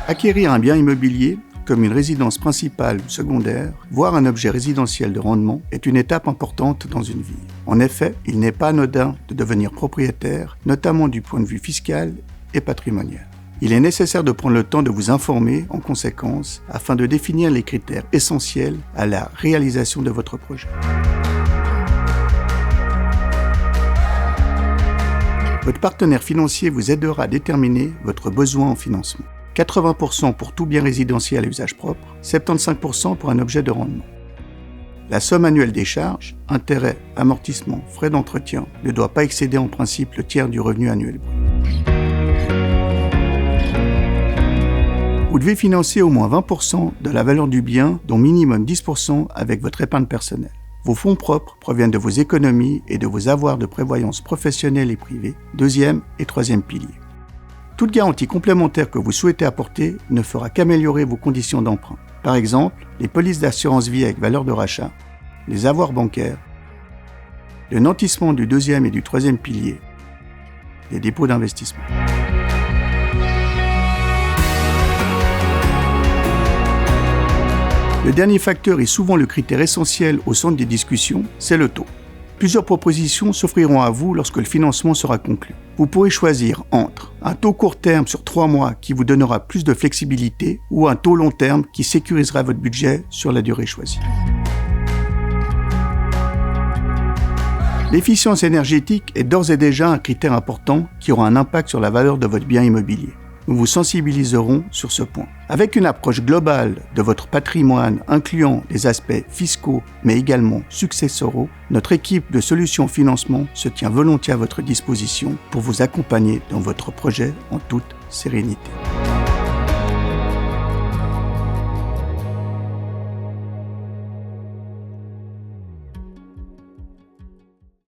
Acquérir un bien immobilier, comme une résidence principale ou secondaire, voire un objet résidentiel de rendement, est une étape importante dans une vie. En effet, il n'est pas anodin de devenir propriétaire, notamment du point de vue fiscal et patrimonial. Il est nécessaire de prendre le temps de vous informer en conséquence afin de définir les critères essentiels à la réalisation de votre projet. Votre partenaire financier vous aidera à déterminer votre besoin en financement. 80% pour tout bien résidentiel à usage propre, 75% pour un objet de rendement. La somme annuelle des charges, intérêts, amortissements, frais d'entretien, ne doit pas excéder en principe le tiers du revenu annuel brut. Vous devez financer au moins 20% de la valeur du bien, dont minimum 10% avec votre épargne personnelle. Vos fonds propres proviennent de vos économies et de vos avoirs de prévoyance professionnelle et privée, deuxième et troisième pilier. Toute garantie complémentaire que vous souhaitez apporter ne fera qu'améliorer vos conditions d'emprunt. Par exemple, les polices d'assurance vie avec valeur de rachat, les avoirs bancaires, le nantissement du deuxième et du troisième pilier, les dépôts d'investissement. Le dernier facteur et souvent le critère essentiel au centre des discussions, c'est le taux. Plusieurs propositions s'offriront à vous lorsque le financement sera conclu. Vous pourrez choisir entre un taux court terme sur 3 mois qui vous donnera plus de flexibilité ou un taux long terme qui sécurisera votre budget sur la durée choisie. L'efficience énergétique est d'ores et déjà un critère important qui aura un impact sur la valeur de votre bien immobilier. Nous vous sensibiliserons sur ce point. Avec une approche globale de votre patrimoine incluant les aspects fiscaux mais également successoraux, notre équipe de solutions financement se tient volontiers à votre disposition pour vous accompagner dans votre projet en toute sérénité.